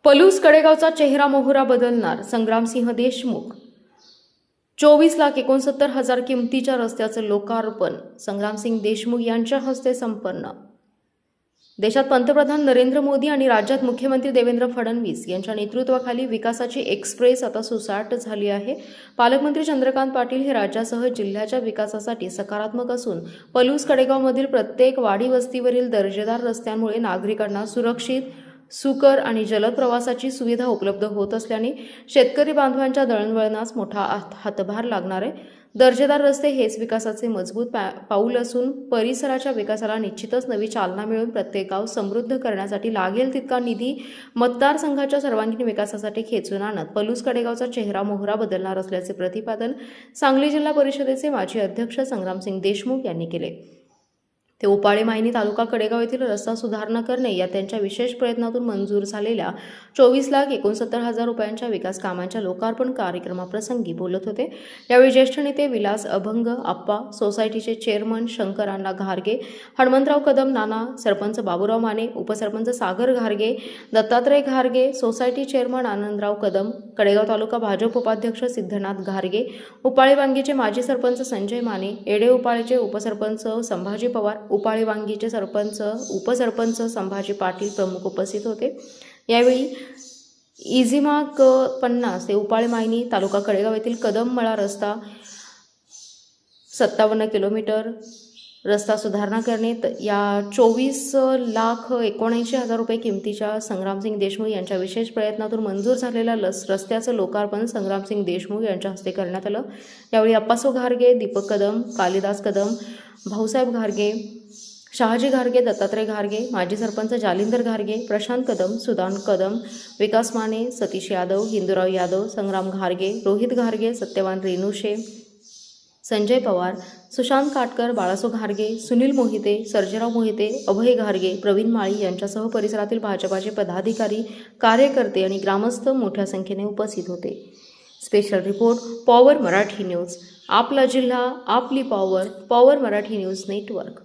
पलूस कडेगावचा चेहरा मोहरा बदलणार संग्रामसिंह देशमुख. 24,69,000 किमतीच्या रस्त्याचं लोकार्पण संग्रामसिंह देशमुख यांच्या हस्ते संपन्न. देशात पंतप्रधान नरेंद्र मोदी आणि राज्यात मुख्यमंत्री देवेंद्र फडणवीस यांच्या नेतृत्वाखाली विकासाची एक्सप्रेस आता सुसाट झाली आहे. पालकमंत्री चंद्रकांत पाटील हे राज्यासह जिल्ह्याच्या विकासासाठी सकारात्मक असून पलूस कडेगावमधील प्रत्येक वाडी वस्तीवरील दर्जेदार रस्त्यांमुळे नागरिकांना सुरक्षित, सुकर आणि जलद प्रवासाची सुविधा उपलब्ध होत असल्याने शेतकरी बांधवांच्या दळणवळणास मोठा हातभार लागणार आहे. दर्जेदार रस्ते हेच विकासाचे मजबूत पाऊल असून परिसराच्या विकासाला निश्चितच नवी चालना मिळून प्रत्येक गाव समृद्ध करण्यासाठी लागेल तितका निधी मतदारसंघाच्या सर्वांगीण विकासासाठी खेचून आणत पलूस कडेगावचा चेहरा मोहरा बदलणार असल्याचे प्रतिपादन सांगली जिल्हा परिषदेचे माजी अध्यक्ष संग्रामसिंह देशमुख यांनी केले. ते उपाळे मायनी तालुका कडेगाव येथील रस्ता सुधारणा करणे या त्यांच्या विशेष प्रयत्नातून मंजूर झालेल्या 24,69,000 रुपयांच्या विकास कामांच्या लोकार्पण कार्यक्रमाप्रसंगी बोलत होते. यावेळी ज्येष्ठ नेते विलास अभंग आप्पा, सोसायटीचे चेअरमन शंकरअण्णा घारगे, हनुमंतराव कदम नाना, सरपंच बाबूराव माने, उपसरपंच सागर घारगे, दत्तात्रय घारगे, सोसायटी चेअरमन आनंदराव कदम, कडेगाव तालुका भाजप उपाध्यक्ष सिद्धनाथ घारगे, उपाळे वांगीचे माजी सरपंच संजय माने, एडे उपाळेचे उपसरपंच संभाजी पवार, उपाळे वांगीचे सरपंच उपसरपंच संभाजी पाटील प्रमुख उपस्थित होते. यावेळी इझिमा क50 ते उपाळे मायनी तालुका कडेगाव येथील कदममळा रस्ता 57 किलोमीटर रस्ता सुधारणा करणे या 24,79,000 रुपये किमतीच्या संग्रामसिंह देशमुख यांच्या विशेष प्रयत्नातून मंजूर झालेल्या रस्त्याचं लोकार्पण संग्रामसिंह देशमुख यांच्या हस्ते करण्यात आलं. यावेळी अप्पासो घारगे, दीपक कदम, कालिदास कदम, भाऊसाहेब घारगे, शहाजी घारगे, दत्तात्रय घारगे, माजी सरपंच जालिंदर घारगे, प्रशांत कदम, सुदान कदम, विकास माने, सतीश यादव, हिंदूराव यादव, संग्राम घारगे, रोहित घारगे, सत्यवान रेणुशे, संजय पवार, सुशांत काटकर, बाळासो घारगे, सुनील मोहिते, सर्जेराव मोहिते, अभय घारगे, प्रवीण माळी यांच्यासह परिसरातील भाजपाचे पदाधिकारी, कार्यकर्ते आणि ग्रामस्थ मोठ्या संख्येने उपस्थित होते. Special report power Marathi news. आपला जिल्हा आपली power. Power Marathi news network.